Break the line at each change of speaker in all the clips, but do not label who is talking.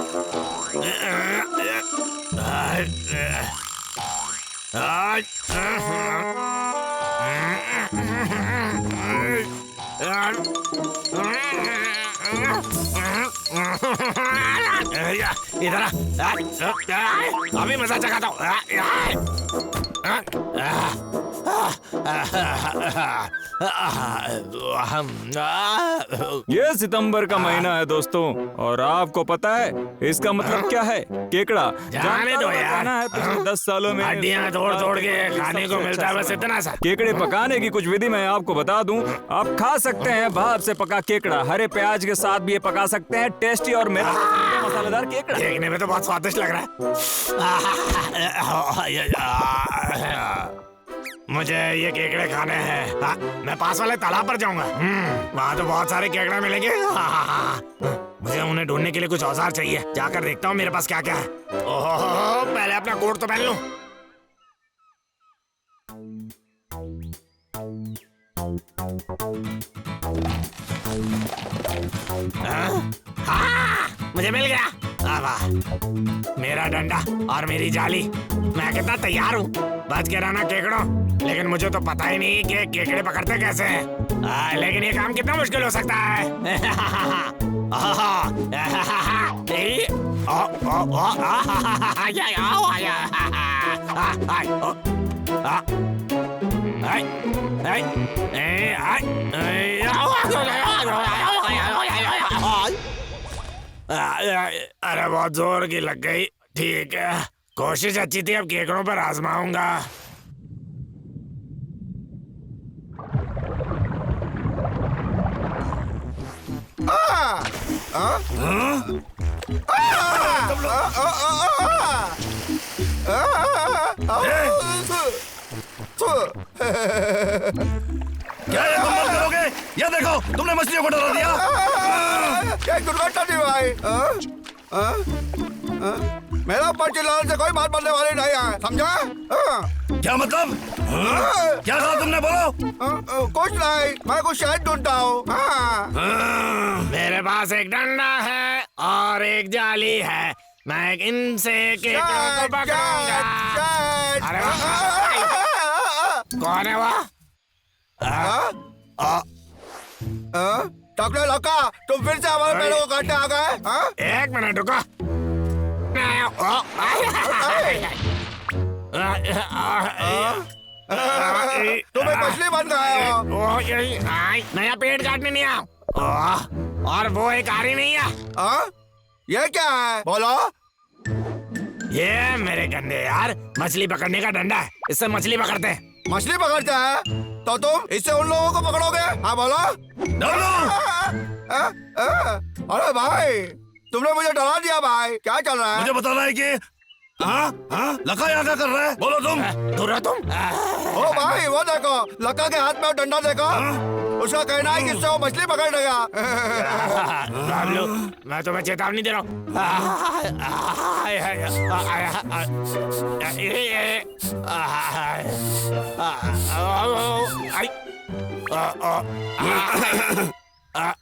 इधर अभी मजा चखाता हूँ।
ये सितंबर का महीना है दोस्तों, और आपको पता है इसका मतलब क्या है? केकड़ा।
जाने दो यार।
है पिछले 10 सालों में
हड्डियाँ तोड़ तोड़ के खाने को मिलता है, बस इतना सा।
केकड़े पकाने की कुछ विधि मैं आपको बता दूं। आप खा सकते हैं भाप से पका केकड़ा, हरे प्याज के साथ भी ये पका सकते हैं। टेस्टी और मसालेदार केकड़ा।
देखने में तो बहुत स्वादिष्ट लग रहा है। मुझे ये केकड़े खाने हैं। मैं पास वाले तालाब पर जाऊंगा। वहाँ तो बहुत सारे केकड़े मिलेंगे। मुझे उन्हें ढूंढने के लिए कुछ औजार चाहिए। जाकर देखता हूँ मेरे पास क्या क्या है। ओहो, पहले अपना कोट तो पहन लूं। मुझे मिल गया। वाह, मेरा डंडा और मेरी जाली। मैं कितना तैयार हूँ। बच के रहना केकड़ों। लेकिन मुझे तो पता ही नहीं कि केकड़े पकड़ते कैसे हैं। लेकिन ये काम कितना मुश्किल हो सकता है। अरे बहुत जोर की लग गई। ठीक है, कोशिश अच्छी थी, अब केकड़ों पर आजमाऊंगा।
क्या ये तुम बंद करोगे? ये देखो, तुमने मछलियों को डरा दिया।
क्या दुर्घटना थी भाई? मेरा चिल्लाने से कोई बात बनने वाली नहीं है, समझा?
क्या मतलब? क्या कहा तुमने? बोलो।
कुछ नहीं, मैं कुछ शहद ढूंढता हूँ।
मेरे पास एक डंडा है और एक जाली है। मैं इनसे केकड़ों को पकड़ूंगा। अरे कौन है वह?
टकले लड़का, तुम फिर से हमारे पेड़ों को काटने आ गए?
एक मिनट रुको।
तुम एक मछली बन गए हो।
नया पेड़ काटने नहीं आया। और वो एक आरी नहीं है।
ये क्या है? बोलो।
ये मेरे गंदे यार मछली पकड़ने का डंडा है। इससे मछली पकड़ते हैं।
मछली पकड़ते हैं तो तुम इससे उन लोगों को पकड़ोगे? हाँ बोलो। अरे भाई, तुमने मुझे डरा दिया भाई। क्या चल रहा है?
मुझे बताना है कि लका यहाँ क्या कर रहा है? बोलो तुम।
दूर रहो तुम।
ओ भाई, वो देखो, लका के हाथ में वो डंडा देखो। उसका कहना है कि इससे वो मछली पकड़ लेगा।
बाबलू, मैं तुम्हें चेतावनी दे रहा हूँ।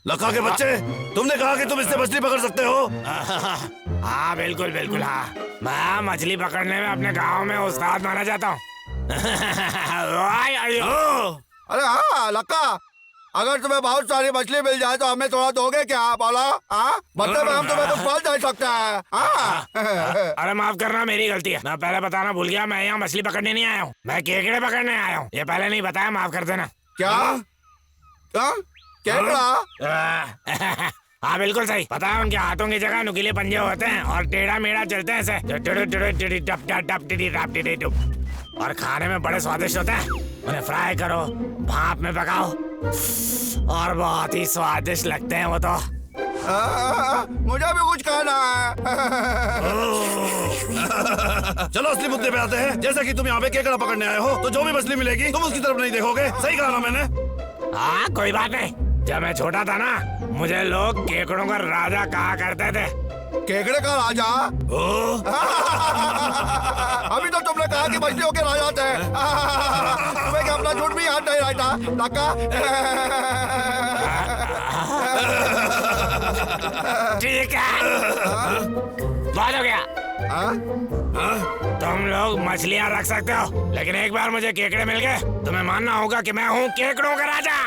लका के बच्चे, तुमने कहा कि तुम इससे मछली पकड़ सकते हो।
हाँ बिल्कुल बिल्कुल। हाँ, मैं मछली पकड़ने में अपने गांव में उस्ताद माना जाता हूँ।
अरे हाँ लक्का, अगर तुम्हें बहुत सारी मछली मिल जाए तो हमें थोड़ा दोगे क्या? बोलो। बदले में हम तुम्हें कुछ फल दे सकते हैं।
अरे माफ करना, मेरी गलती है। मैं पहले बताना भूल गया। मैं यहाँ मछली पकड़ने नहीं आया हूँ, मैं केकड़े पकड़ने आया हूँ। ये पहले नहीं बताया, माफ कर देना।
क्या? केकड़ा?
हाँ बिल्कुल सही। पता है, उनके हाथों की जगह नुकीले पंजे होते हैं और टेढ़ा मेढ़ा चलते हैं ऐसे। और खाने में बड़े स्वादिष्ट होते हैं। उन्हें फ्राई करो, भाप में पकाओ, और बहुत ही स्वादिष्ट लगते हैं वो तो।
मुझे भी कुछ खाना है।
चलो असली मुद्दे पे आते हैं। जैसा कि तुम यहाँ पे केकड़ा पकड़ने आए हो, तो जो भी मछली मिलेगी तुम उसकी तरफ नहीं देखोगे। सही कहा ना मैंने?
हाँ कोई बात नहीं। जब मैं छोटा था ना, मुझे लोग केकड़ों का राजा कहा करते थे।
केकड़े का राजा? अभी तो तुमने कहा कि मछलियों के राजा थे। तुम्हें क्या अपना झूठ भी याद नहीं रहता? लक्का,
ठीक है, बहुत हो गया। तुम लोग मछलियाँ रख सकते हो, लेकिन एक बार मुझे केकड़े मिल गए तुम्हें मानना होगा कि मैं हूँ केकड़ों का राजा।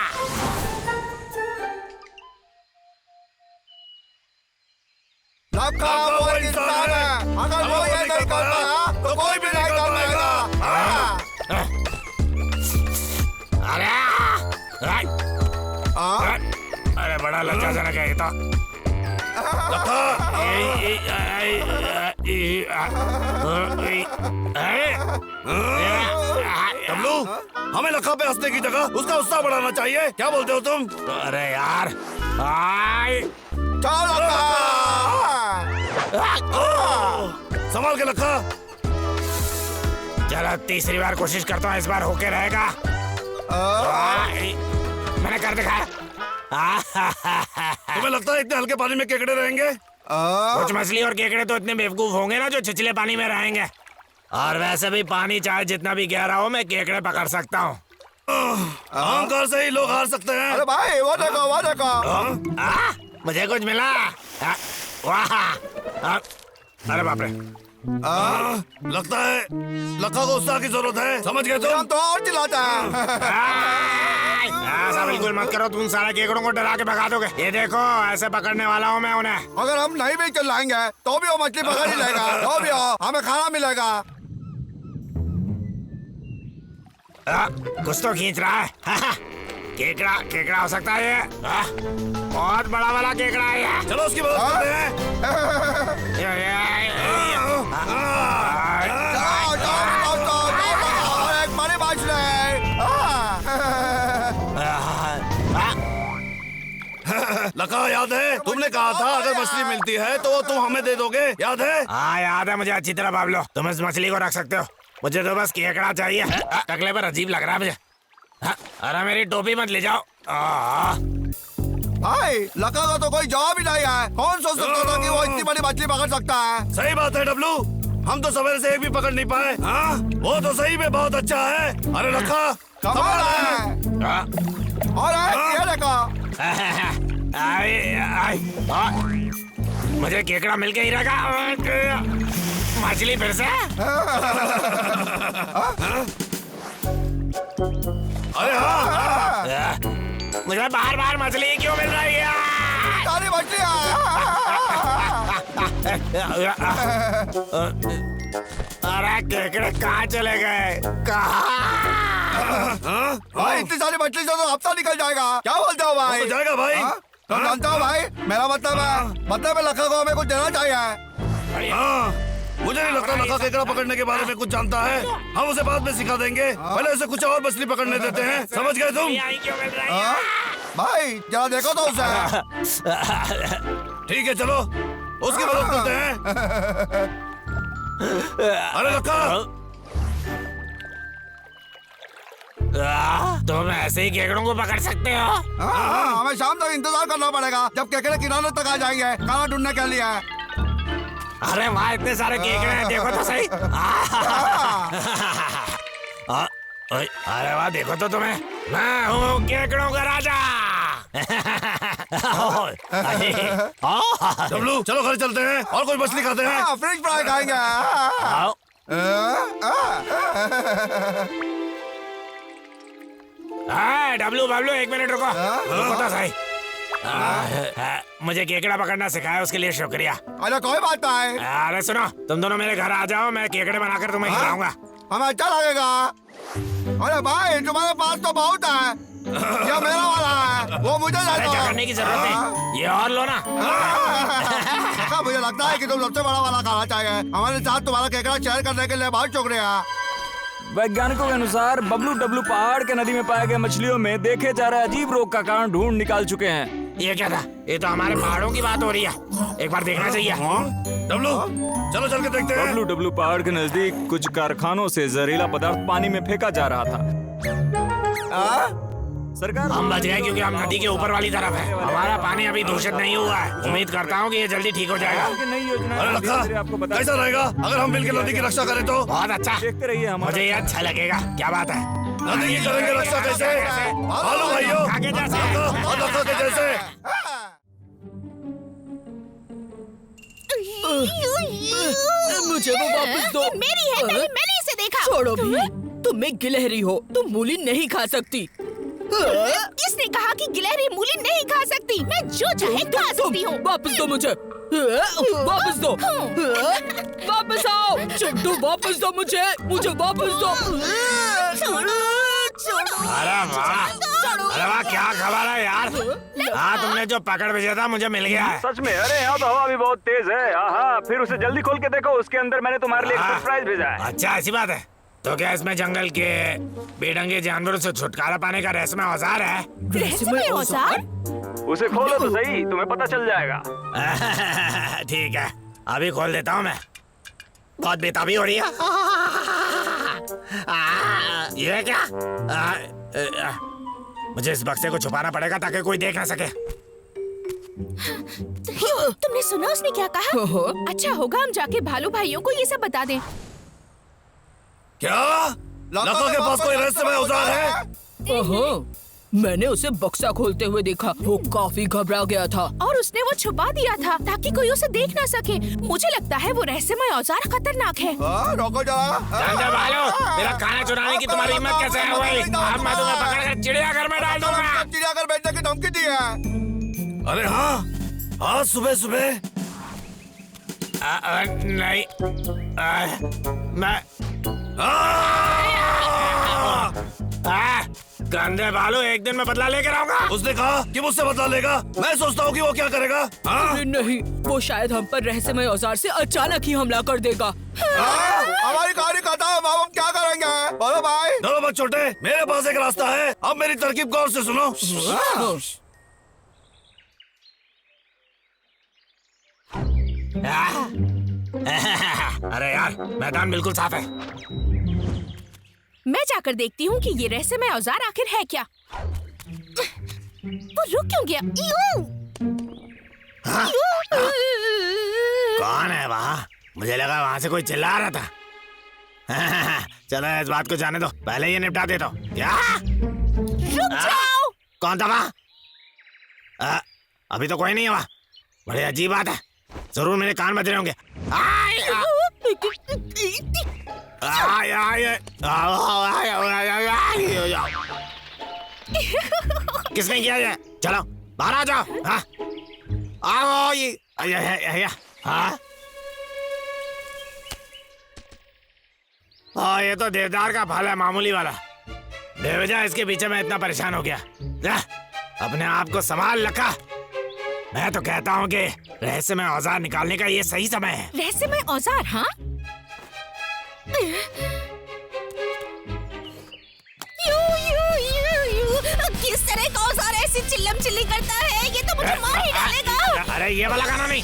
लक्का वो इंसान है, अगर वो ये नहीं कर पाया तो कोई भी नहीं कर पाएगा।
अरे बड़ा लज्जाजनक है ये तो।
डब्लू, हमें लखा पे हंसने की जगह उसका गुस्सा बढ़ाना चाहिए, क्या बोलते हो तुम?
अरे यार,
चलो
संभाल के लखा।
चलो तीसरी बार कोशिश करता हूँ, इस बार होके रहेगा। मैंने कर दिखाया।
तुम्हें लगता है इतने हल्के पानी में केकड़े रहेंगे?
कुछ मछली और केकड़े तो इतने बेवकूफ होंगे ना जो छिछले पानी में रहेंगे। और वैसे भी पानी चाहे जितना भी गहरा हो, मैं केकड़े पकड़ सकता हूँ।
अहंकार से ही लोग हार सकते हैं।
अरे भाई वो देखो।
मुझे कुछ मिला। वाह, अरे बाप रे।
लगता है लखा को उत्साह की जरूरत है, समझ गए
हम
तुम?
तो और चिल्लाता है।
ऐसा बिल्कुल मत करो, तुम सारे केकड़ों को डरा के भगा दोगे। ये देखो, ऐसे पकड़ने वाला हूँ मैं उन्हें।
अगर हम नहीं भी चिल्लाएंगे तो भी वो मछली पकड़ ही लेगा, तो भी हो, हमें खाना मिलेगा।
कुछ तो खींच रहा है। केकड़ा केकड़ा हो सकता है ये। बहुत बड़ा वाला केकड़ा है ये।
चलो उसकी मदद करते हैं।
और एक बड़ी मछली।
लखा, याद है तुमने कहा था अगर मछली मिलती है तो तुम हमें दे दोगे, याद है?
हाँ याद है मुझे अच्छी तरह। बाबलो, तुम इस मछली को रख सकते हो, मुझे तो बस केकड़ा चाहिए। टकले पर अजीब लग रहा है मुझे। अरे मेरी टोपी मत ले जाओ।
भाई लका का तो कोई जवाब ही नहीं है। कौन सोच सकता था कि वो इतनी बड़ी मछली पकड़ सकता है।
सही बात है डब्लू, हम तो सवेरे से एक भी पकड़ नहीं पाए। हाँ, वो तो सही में बहुत अच्छा है। अरे लखा,
कमाल है। और ये देखो,
मुझे केकड़ा मिल के ही रहेगा। मछली फिर से।
अरे हाँ,
मुझे बार बार मछली क्यों मिल रही है?
सारी मछलियाँ।
अरे केकड़े कहाँ चले गए? कहाँ?
भाई इतनी सारी मछली से तो हफ्ता निकल जाएगा। क्या बोलते हो भाई?
हो जाएगा भाई।
तुम जानते हो भाई, मेरा मतलब है लखा को हमें कुछ देना चाहिए।
हाँ, मुझे नहीं लगता लखा केकड़ा पकड़ने के बारे में कुछ जानता है। हम उसे बाद में सिखा देंगे, पहले उसे कुछ और मछली पकड़ने देते हैं। समझ गए तुम?
क्यों मिल रही है?
भाई जरा देखो तो उसे।
ठीक है, चलो उसकी मदद करते हैं। अरे लखा,
तुम ऐसे ही केकड़ों को पकड़ सकते हो?
हमें शाम तक इंतजार करना पड़ेगा जब केकड़े किनारे तक आ जाएंगे खाना ढूंढने के लिए।
अरे वहाँ इतने सारे केकड़े हैं, देखो तो सही। अरे वाह, देखो तो तुम्हें, मैं हूँ केकड़ों का राजा।
डब्लू चलो घर चलते हैं और कोई मछली खाते हैं।
फ्रेंच फ्राई खाएंगे।
डब्लू बबलू, एक मिनट रुको। रुको तो सही। मुझे केकड़ा पकड़ना सिखाया उसके लिए शुक्रिया।
अरे कोई बात नहीं।
अरे सुनो, तुम दोनों मेरे घर आ जाओ, मैं केकड़े बनाकर तुम्हें खिलाऊंगा।
हमें अच्छा लगेगा। अरे भाई तुम्हारे पास तो बहुत है, ये मेरा वाला है, वो मुझे
अरे क्या करने की जरूरत है, ये और लो ना।
मुझे लगता है कि तुम सबसे बड़ा वाला खाना चाहिए। हमारे साथ तुम्हारा केकड़ा शेयर करने के लिए बहुत शुक्रिया।
वैज्ञानिकों के अनुसार बबलू डब्लू पहाड़ के नदी में पाए गए मछलियों में देखे जा रहे अजीब रोग का कारण ढूंढ निकाल चुके हैं।
ये क्या था? ये तो हमारे पहाड़ों की बात हो रही है, एक बार देखना चाहिए।
डब्लू चलो चल के देखते हैं।
बबलू डब्लू पहाड़ के नजदीक कुछ कारखानों से जहरीला पदार्थ पानी में फेंका जा रहा था। सरकार,
हम बच गए क्योंकि हम नदी के ऊपर वाली तरफ है। हमारा पानी अभी दूषित नहीं हुआ है। उम्मीद करता हूँ कि ये जल्दी ठीक हो जाएगा।
नई योजना
अरे लखा,
आपको बता
कैसा रहेगा अगर हम मिलकर नदी की रक्षा करें तो?
बहुत अच्छा,
देखते रहिए हमारा।
मुझे ये अच्छा लगेगा। क्या बात है?
नदी की करेंगे रक्षा कैसे? भालू भाइयों,
आगे जैसे।
और लखा के जैसे।
मुझे वो वापस दो।
ये मेरी है, मैंने इसे देखा।
छोड़ो भी, तुम एक गिलहरी हो, तुम मूली नहीं खा सकती।
किसने कहा कि गिलहरी मूली नहीं खा सकती? मैं जो चाहे खा सकती हूँ।
वापस दो मुझे, वापस दो, वापस आओ चिंटू, वापस दो मुझे वापस दो।
अरे वाह, अरे वाह, क्या खबर है यार। हाँ, तुमने जो पकड़ भेजा था मुझे मिल गया है।
सच में? अरे यहाँ तो हवा भी बहुत तेज है। हाँ, फिर उसे जल्दी खोल के देखो, उसके अंदर मैंने तुम्हारे लिए एक सरप्राइज भेजा है।
अच्छा, ऐसी बात है। तो क्या इसमें जंगल के बेढंगे जानवरों से छुटकारा पाने का रहस्यमय औजार है?
रहस्यमय औजार?
उसे खोलो तो सही, तुम्हें पता चल जाएगा।
ठीक है, अभी खोल देता हूँ मैं। बहुत बेताबी हो रही है। ये क्या? मुझे इस बक्से को छुपाना पड़ेगा ताकि कोई देख ना सके।
तुमने सुना उसने क्या कहा? अच्छा होगा हम जाके भालू भाइयों को ये सब बता दें।
क्या लका के पास कोई रहस्यमय औजार है?
ओहो, मैंने उसे बक्सा खोलते हुए देखा, वो काफी घबरा गया था
और उसने वो छुपा दिया था ताकि कोई उसे देख ना सके। मुझे लगता है वो रहस्यमय औजार खतरनाक है।
रोको
जा भालू, मेरा खाना चुराने की तुम्हारी हिम्मत कैसे है हुई? अब मैं तुम्हें पकड़कर चिड़ियाघर में डाल दूंगा।
चिड़ियाघर बैठने की धमकी दी है।
अरे हाँ, आज सुबह सुबह।
नहीं, मैं गंदे भालू, एक दिन में बदला लेकर आऊंगा।
उसने कहा कि मुझसे बदला लेगा। मैं सोचता हूँ कि वो क्या करेगा।
अरे नहीं, वो शायद हम पर रहस्यमय औजार से अचानक ही हमला कर देगा।
हमारी कहानी खत्म, अब हम क्या करेंगे? बोलो भाई।
डरो मत छोटे, मेरे पास एक रास्ता है। अब मेरी तरकीब गौर से सुनो।
अरे यार, मैदान बिल्कुल साफ है।
मैं जाकर देखती हूँ कि ये रहस्यमय औजार आखिर है क्या। वो रुक क्यों गया?
कौन है वहाँ? मुझे लगा वहाँ से कोई चिल्ला रहा था। चलो इस बात को जाने दो, पहले ये निपटा देता हूँ। क्या?
रुक जाओ।
कौन था वहाँ? अभी तो कोई नहीं है वहाँ। बड़ी अजीब बात है, जरूर मेरे कान बज रहे होंगे। किसने किया ये? चलो बाहर आ जाओ। हाँ, आओ ये। हाँ, ये तो देवदार का फल है, मामूली वाला। बेवजह इसके पीछे मैं इतना परेशान हो गया। अपने आप को संभाल लका। मैं तो कहता हूँ कि रहस्यमय औजार निकालने का ये सही समय है।
रहस्यमय औजार? हाँ, किस तरह का औजार ऐसी चिल्लम चिल्ली करता है? ये तो मुझे मार ही डालेगा।
अरे ये वाला गाना नहीं।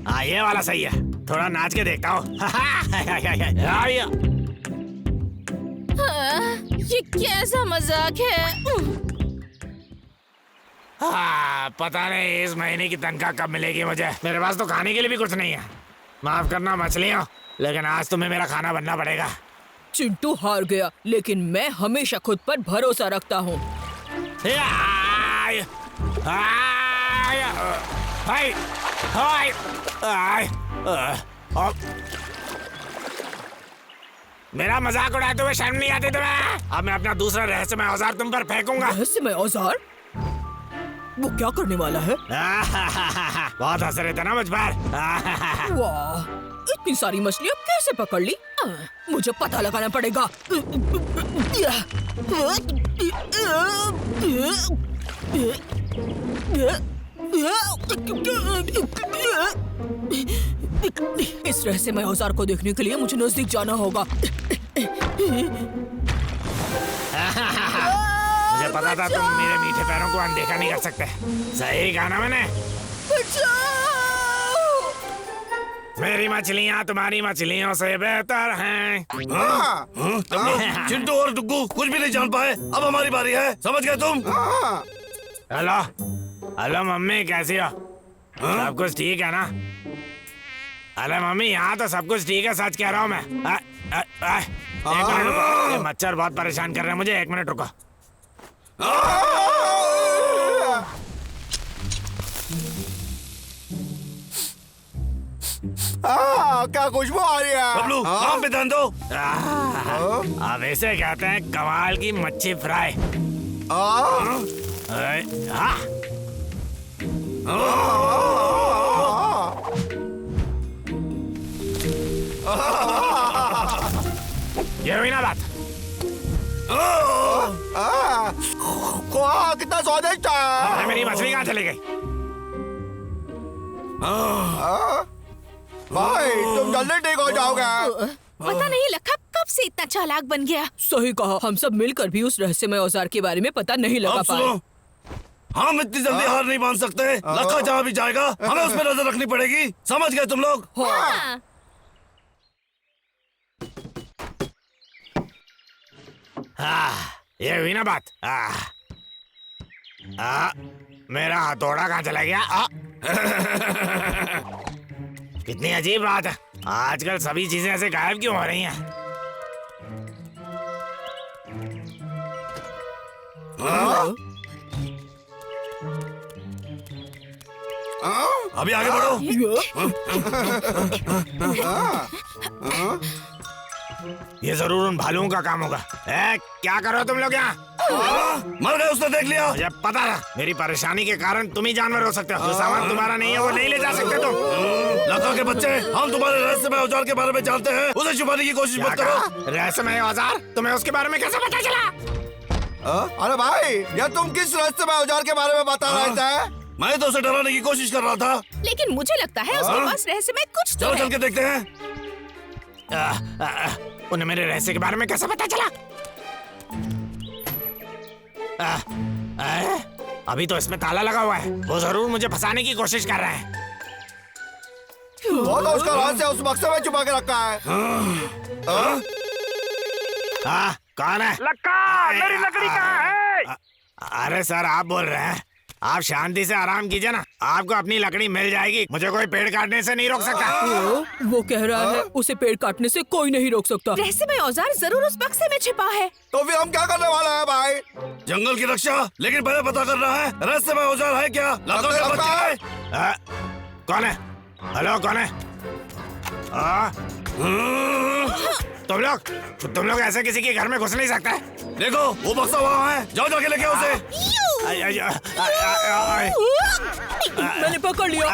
हाँ, ये वाला सही है। थोड़ा नाच के देखता हूँ।
ये कैसा मजाक है?
पता नहीं इस महीने की तनख्वाह कब मिलेगी मुझे। मेरे पास तो खाने के लिए भी कुछ नहीं है। माफ करना मछलियों, लेकिन आज तुम्हें मेरा खाना बनना पड़ेगा।
चिंटू हार गया, लेकिन मैं हमेशा खुद पर भरोसा रखता हूँ।
मेरा मजाक उड़ाते हुए शर्म नहीं आती तुम्हें? अब मैं अपना दूसरा रहस्यमय औजार तुम पर फेंकूंगा।
रहस्यमय औजार? वो क्या करने वाला है?
बहुत हंस रहे थे ना मुझ पर।
वाह, इतनी सारी मछलियाँ कैसे पकड़ ली? मुझे पता लगाना पड़ेगा। इस रहस्यमय औजार को देखने के लिए मुझे नजदीक जाना होगा।
मुझे पता था तुम मेरे मीठे पैरों को अनदेखा नहीं कर सकते। सही कहा ना मैंने? मेरी मछलियाँ तुम्हारी मछलियों से बेहतर हैं।
चिंटू और डुग्गू कुछ भी नहीं जान पाए। अब हमारी बारी है, समझ गए तुम?
हेलो हेलो मम्मी, कैसी हो? सब कुछ ठीक है ना? अरे मम्मी, यहाँ तो सब कुछ ठीक है, सच कह रहा हूँ मैं। एक मिनट रुको, ये मच्छर बहुत परेशान कर रहे हैं मुझे। एक मिनट रुको।
क्या खुशबू आ रही है?
बबलू काम पे ध्यान दो।
अब ऐसे कहते हैं कमाल की मच्छी फ्राई। हाँ ये हुई ना बात।
कितना स्वादिष्ट है।
मेरी मछली कहाँ चली गई?
भाई तुम जल्दी ठीक हो जाओगे।
पता नहीं लखा कब से इतना चालाक बन गया।
सही कहा, हम सब मिलकर भी उस रहस्यमय औजार के बारे में पता नहीं लगा
अब
पाए।
सुनो, हम इतनी जल्दी हार नहीं मान सकते। लखा जहाँ भी जाएगा हमें उस पर नजर रखनी पड़ेगी। समझ गए तुम लोग?
हाँ।
ये हुई ना बात। मेरा हथौड़ा कहाँ चला गया? कितनी अजीब बात है, आजकल सभी चीजें ऐसे गायब क्यों हो रही हैं?
अभी आगे बढ़ो।
ये जरूर उन भालुओं का काम होगा। क्या कर रहे हो तुम लोग यहाँ?
मर गए, उसने देख लिया।
मुझे पता था मेरी परेशानी के कारण तुम ही जानवर हो सकते हो। जो सामान तुम्हारा नहीं है वो नहीं ले जा सकते तुम।
लखा के बच्चे, हम तुम्हारे रहस्यमय औजार के बारे में जानते हैं, उसे छुपाने की कोशिश मत करो।
रहस्यमय औजार? तुम्हें उसके बारे में कैसे पता चला?
अरे भाई ये तुम किस रास्ते में औजार के बारे में बता रहे थे?
मैं तो उसे डराने की कोशिश कर रहा था।
लेकिन मुझे लगता है उसके पास रहस्य में कुछ तो
चलो
है।
चल के देखते हैं।
उन्हें मेरे रहस्य के बारे में कैसे पता चला? अभी तो इसमें ताला लगा हुआ है। वो जरूर मुझे फंसाने की कोशिश कर रहे हैं।
वो तो उसका रहस्य उस बक्से में छुपा के रखा है।
कौन है?
लक्का, मेरी लकड़ी कहाँ है?
अरे सर आप बोल रहे हैं? आप शांति से आराम कीजिए ना, आपको अपनी लकड़ी मिल जाएगी। मुझे कोई पेड़ काटने से नहीं रोक सकता।
वो कह रहा है उसे पेड़ काटने से कोई नहीं रोक सकता।
रहस्यमय औजार जरूर उस बक्से में छिपा है।
तो फिर हम क्या करने वाले हैं भाई?
जंगल की रक्षा, लेकिन पहले पता करना है रहस्यमय औजार है क्या। लखा के बच्चे।
कौन है? हेलो कौन है? तुम लोग ऐसे किसी के घर में घुस नहीं सकते।
देखो वो बक्सा वहाँ है, जाओ जाके लेके आओ उसे।
मैंने पकड़ लिया।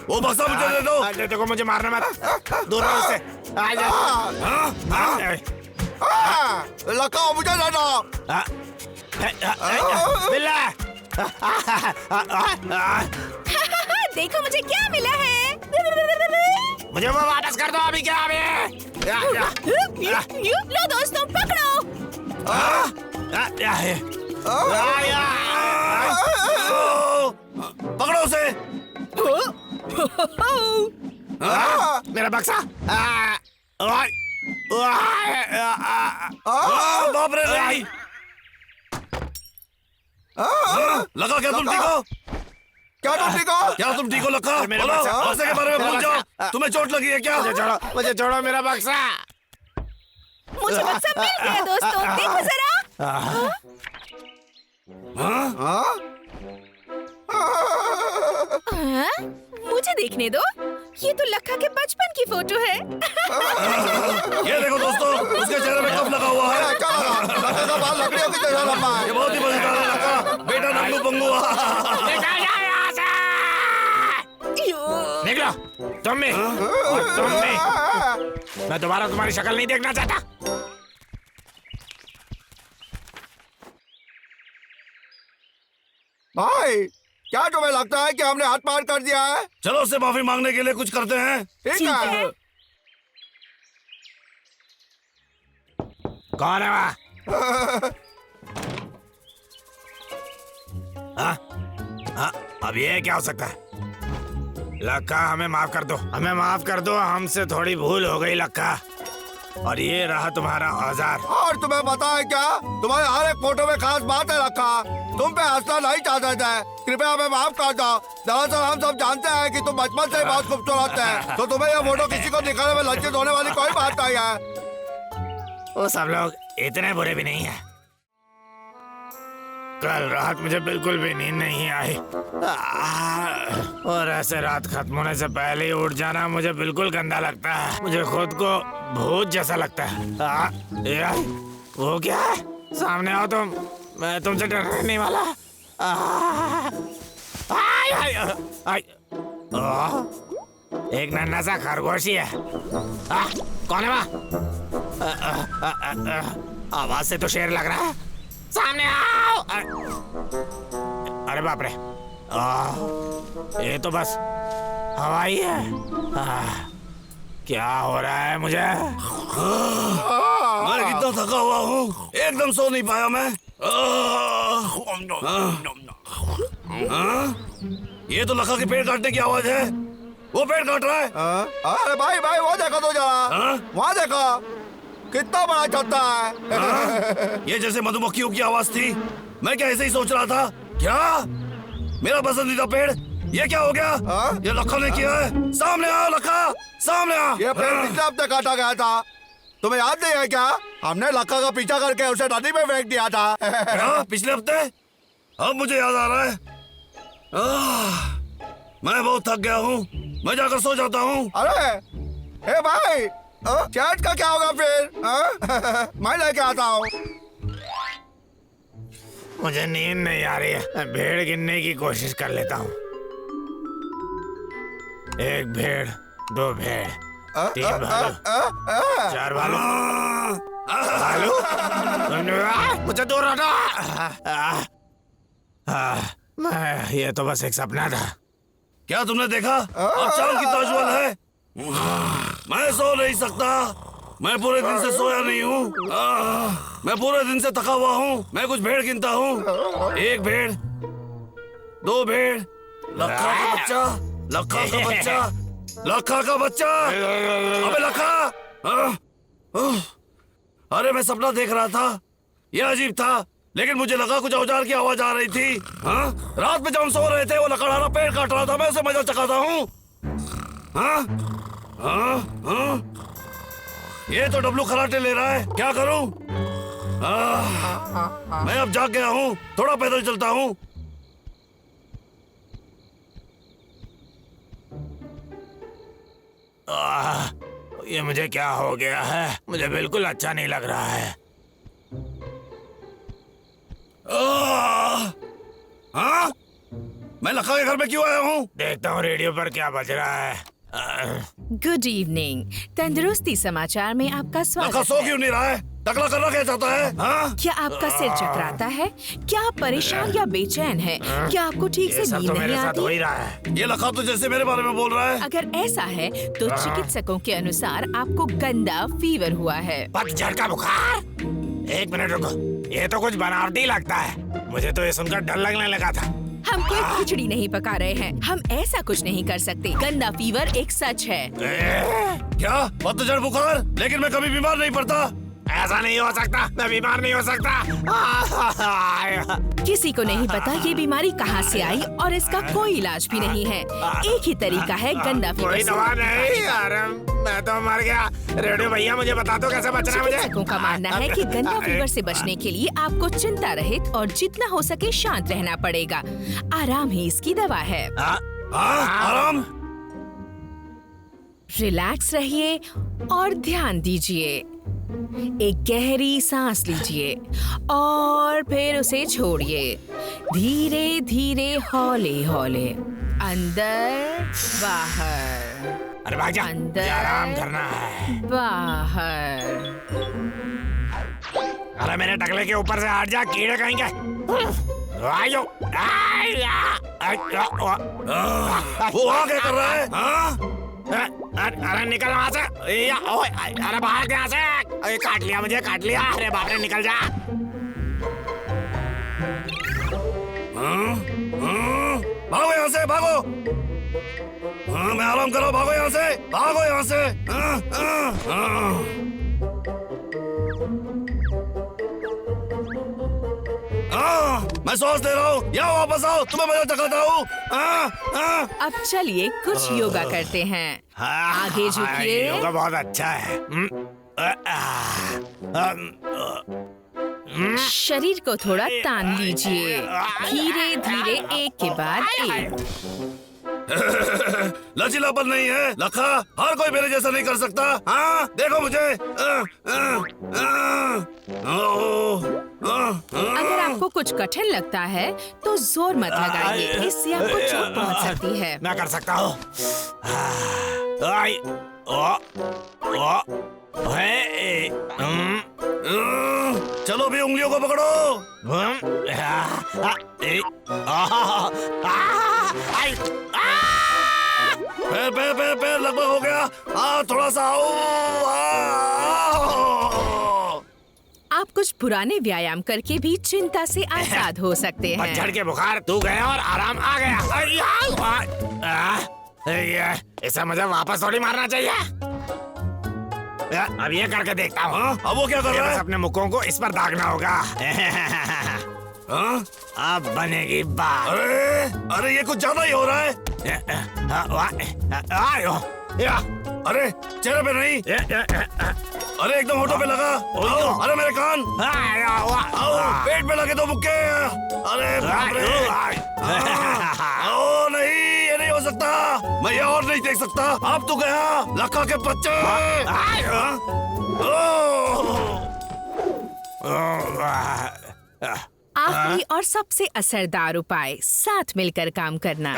वो बक्सा मुझे दे दो।
देखो मुझे मारना मत, दूर रहो उससे।
लखा मुझे दे दो।
बिल्ला।
देखो मुझे क्या मिला है।
मुझे वो वापस कर दो अभी। क्या अभी?
लो दोस्तों पकड़ो।
पकड़ो उसे।
मेरा बक्सा।
बाप रे रे। लगा क्या तुम ठीक हो?
क्या तुम ठीक हो?
क्या तुम ठीक हो लखा?
मेरा
बोलो,
बक्सा।
बक्से के बारे में भूल जाओ। तुम्हें चोट लगी है क्या?
मुझे छोड़ो मेरा बक्सा।
मुझे बक्सा मिल गया दोस्तों, देखो जरा। मुझे देखने दो, ये तो लखा के बचपन की फोटो है।
ये देखो दोस्तों, उसके चेहरे में कब लगा हुआ है।
क्या लगा? लखा का बाल लकड़ियों की तरह लंबा है।
ये बहुत ही मजेदार है लखा। बेटा नंगू पंगू।
निकल जाओ यहाँ से। निकलो तुम भी और तुम भी। मैं दोबारा तुम्हारी शक्ल नहीं देखना चाहता।
भाई क्या तुम्हें लगता है कि हमने हाथ पार कर दिया है?
चलो उससे माफी मांगने के लिए कुछ करते हैं।
ठीक है।
कौन है वहाँ? अब ये क्या हो सकता है? लक्का हमें माफ कर दो, हमें माफ कर दो। हमसे थोड़ी भूल हो गई लक्का। और ये रहा तुम्हारा औजार।
और तुम्हें पता है क्या, तुम्हारे हर एक फोटो में खास बात है रखा। तुम पे हंसना नहीं चाहते थे, कृपया हमें माफ कर दो। दरअसल हम सब जानते हैं कि तुम बचपन से ही बहुत खूबसूरत है, तो तुम्हें यह फोटो किसी को दिखाने में लज्जित होने वाली कोई बात नहीं है।
वो सब लोग इतने बुरे भी नहीं है। कल रात मुझे बिल्कुल भी नींद नहीं आई और ऐसे रात खत्म होने से पहले ही उठ जाना मुझे बिल्कुल गंदा लगता है। मुझे खुद को भूत जैसा लगता है। यार वो क्या है? सामने आओ तुम, मैं तुमसे डरने नहीं वाला। एक नन्हा सा खरगोश ही है। कौन है वहाँ? आवाज से तो शेर लग रहा है। सामने आओ। अरे बाप रे, ये तो बस हवा ही है। क्या हो रहा है मुझे?
मैं कितना थका हुआ हूँ, एकदम सो नहीं पाया मैं। ये तो लखा के पेड़ काटने की आवाज है। वो पेड़ काट रहा है।
अरे भाई भाई वो देखो तो जरा, वहाँ देखो कितना बड़ा छत्ता है।
ये जैसे मधुमक्खियों की आवाज थी। मैं क्या ऐसे ही सोच रहा था। क्या मेरा पसंदीदा पेड़ ये क्या हो गया? ये लखा ने किया है। सामने आओ लखा, सामने आओ।
ये पेड़ पिछले हफ्ते काटा गया था, तुम्हें याद नहीं है क्या? हमने लक्का का पीछा करके उसे नदी में फेंक दिया था।
पिछले हफ्ते? अब मुझे याद आ रहा है। मैं बहुत थक गया हूँ, मैं जाकर सो जाता हूँ।
अरे ए भाई, चैट का क्या होगा फिर? मैं लेके आता हूँ।
मुझे नींद नहीं आ रही है। मैं भेड़ गिनने की कोशिश कर लेता हूँ। 1 भेड़, 2 भेड़, 3 भालू, 4 भालू। भालू मुझे दूर हटो। मैं ये तो बस एक सपना था।
क्या तुमने देखा? अब चांद कितना उज्जवल है। मैं सो नहीं सकता, मैं पूरे दिन से सोया नहीं हूँ। मैं पूरे दिन से थका हुआ हूँ। मैं कुछ भेड़ गिनता हूँ। 1 भेड़, 2 भेड़, लखा का बच्चा, लखा का बच्चा, लखा का बच्चा। अबे लखा! अरे मैं सपना देख रहा था, ये अजीब था, लेकिन मुझे लगा कुछ औजार की आवाज आ रही थी। रात में जब हम सो रहे थे, वो लकड़हारा पेड़ काट रहा था, मैं उसे मजा चखाता हूँ। ये तो डब्लू खराटे ले रहा है, क्या करूं? मैं अब जाग गया हूँ, थोड़ा पैदल चलता हूँ।
ये मुझे क्या हो गया है? मुझे बिल्कुल अच्छा नहीं लग रहा है।
मैं लखा के घर में क्यों आया हूँ?
देखता हूँ रेडियो पर क्या बज रहा है।
गुड इवनिंग, तंदुरुस्ती समाचार में आपका
लखा
स्वागत
सो
है।
क्यों नहीं रहा है? टकला करना क्या चाहता है?
क्या आपका सिर चकराता है? क्या आप परेशान या बेचैन हैं? क्या आपको ठीक
ये
से
सब
नींद
तो
नहीं
मेरे साथ हो ही
आती?
रहा है।
ये लखा तो जैसे मेरे बारे में बोल रहा है।
अगर ऐसा है तो चिकित्सकों के अनुसार आपको गंदा फीवर हुआ है।
पतझड़ का बुखार? 1 मिनट रुको, ये तो कुछ बनावटी लगता है। मुझे तो ये सुनकर डर लगने लगा था।
हम कोई खिचड़ी नहीं पका रहे हैं, हम ऐसा कुछ नहीं कर सकते। गंदा फीवर एक सच है।
क्या पतझड़ बुखार? लेकिन मैं कभी बीमार नहीं पड़ता।
ऐसा नहीं हो सकता, मैं बीमार नहीं हो सकता।
किसी को नहीं पता ये बीमारी कहाँ से आई और इसका कोई इलाज भी नहीं है। एक ही तरीका है गंदा फीवर
कोई
से।
दवा नहीं यार, मैं तो मर गया। रेडियो भैया मुझे बता दो कैसे बचना है मुझे।
चिकित्सकों का मानना है कि गंदा फीवर से बचने के लिए आपको चिंता रहित और जितना हो सके शांत रहना पड़ेगा। आराम ही इसकी दवा है।
आराम?
रिलैक्स रहिए और ध्यान दीजिए। एक गहरी सांस लीजिए और फिर उसे छोड़िए। धीरे धीरे हौले हौले, अंदर बाहर,
अरे भाग जा,
अंदर
मुझे आराम करना है।
बाहर।
अरे मेरे टकले के ऊपर से हट जा, कीड़े कहेंगे।
वो वहाँ क्या कर रहा है?
अरे निकल वहाँ से। अरे बाहर यहाँ से। अरे काट लिया मुझे, काट लिया। अरे बाप रे, निकल जा।
भागो यहाँ से, भागो। मैं आराम कर रहा हूँ, भागो यहाँ से, भागो यहाँ से। मैं सांस ले रहा हूँ, यहाँ वापस आओ, तुम्हें मजा चखाता हूँ।
अब चलिए कुछ योगा करते हैं। आगे झुकिए।
योगा बहुत अच्छा है।
शरीर को थोड़ा तान लीजिए, धीरे धीरे एक के बाद एक।
लचीलापन नहीं है लखा, हर कोई मेरे जैसा नहीं कर सकता। हाँ देखो मुझे।
अगर आपको कुछ कठिन लगता है तो जोर मत लगाइए, इससे आपको चोट पहुंच सकती है।
मैं कर सकता हूँ। आई,
चलो भी उंगलियों को पकड़ो। पैर पैर पैर पैर लगभग हो गया। थोड़ा सा
आप कुछ पुराने व्यायाम करके भी चिंता से आजाद हो सकते हैं।
पतझड़ के बुखार तू गया और आराम आ गया। इसे मुझे वापस थोड़ी मारना चाहिए। अब ये करके देखता हूँ।
अब वो क्या कर रहा है?
अपने मुखों को इस पर दागना होगा। अब बनेगी बात।
अरे ये कुछ ज्यादा ही हो रहा है। अरे चेहरे पे नहीं, अरे एकदम होठों पे लगा। अरे मेरे कान, पेट पे लगे दो मुक्के। अरे बाप रे। ओ नहीं, ये नहीं हो सकता। मैं ये और नहीं देख सकता। अब तो गया लखा के बच्चे।
आखिरी और सबसे असरदार उपाय, साथ मिलकर काम करना।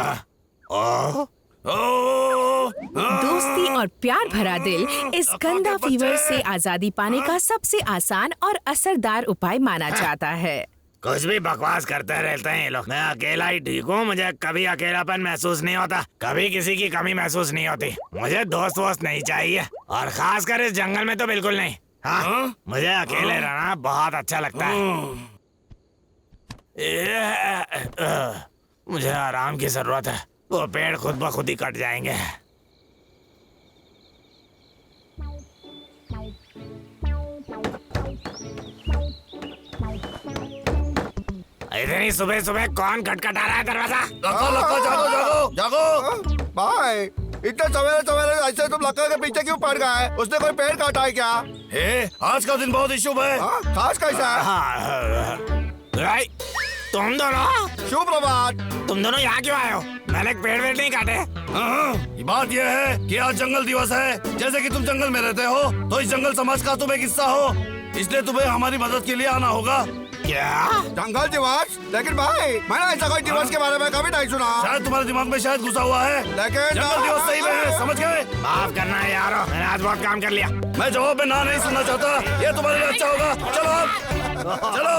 दोस्ती और प्यार भरा दिल इस गंदा फीवर से आजादी पाने का सबसे आसान और असरदार उपाय माना जाता है।
कुछ भी बकवास करते रहते हैं ये लोग। मैं अकेला ही ठीक हूँ, मुझे कभी अकेलापन महसूस नहीं होता, कभी किसी की कमी महसूस नहीं होती। मुझे दोस्त वोस्त नहीं चाहिए, और खासकर इस जंगल में तो बिल्कुल नहीं। हाँ, मुझे अकेले रहना बहुत अच्छा लगता है। मुझे आराम की जरूरत है, वो पेड़ खुद ब खुद ही कट जाएंगे। इतनी सुबह सुबह कौन खटखटा रहा है दरवाजा?
लखा लखा जागो जागो जागो।
भाई इतने सवेरे सवेरे ऐसे तुम लक्का के पीछे क्यों पड़ गए? उसने कोई पेड़ काटा है क्या?
आज का दिन बहुत ही शुभ है।
खास कैसा है?
तुम दोनों
शुभ प्रभात।
तुम दोनों यहाँ क्यों आए हो? मैंने पेड़ वेड़ नहीं काटे।
ये बात यह है कि आज जंगल दिवस है। जैसे कि तुम जंगल में रहते हो, तो इस जंगल समाज का तुम एक हिस्सा हो, इसलिए तुम्हें हमारी मदद के लिए आना होगा।
क्या?
जंगल दिवस? लेकिन भाई मैंने ऐसा कोई दिवस के बारे में कभी नहीं सुना।
शायद तुम्हारे दिमाग में शायद घुसा हुआ है,
लेकिन
जंगल दिवस सही में है, समझ गए?
माफ करना है यारो, मैंने आज बहुत काम कर लिया।
मैं जवाब में ना नहीं सुनना चाहता, ये तुम्हारे लिए अच्छा होगा। चलो अब, चलो।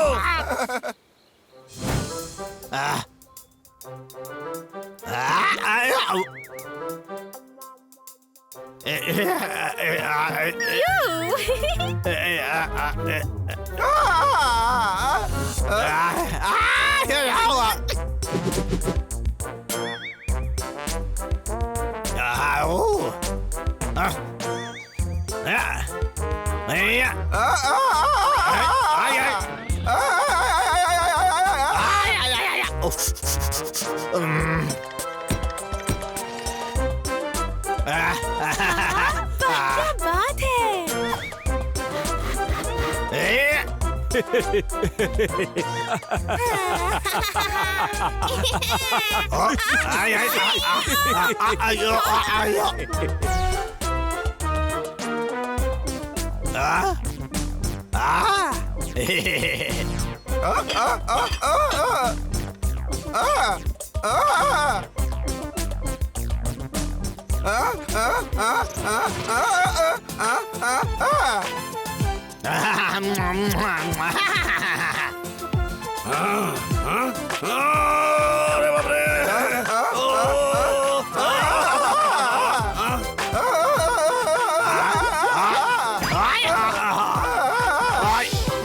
क्या बात है?
अरे बाप रे।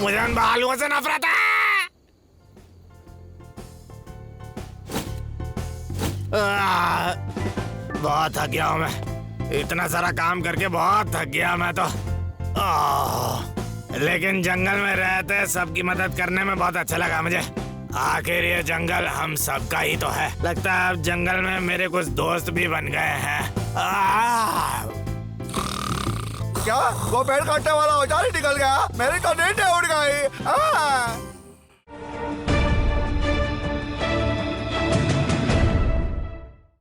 मुझे उन भालुओं से नफरत है। बहुत थक गया हूँ मैं, इतना सारा काम करके बहुत थक गया मैं तो। लेकिन जंगल में रहते सबकी मदद करने में बहुत अच्छा लगा मुझे। आखिर ये जंगल हम सबका ही तो है। लगता है अब जंगल में मेरे कुछ दोस्त भी बन गए हैं।
क्या वो पेड़ काटने वाला औजार ही निकल गया? मेरी तो नींद उड़ गई।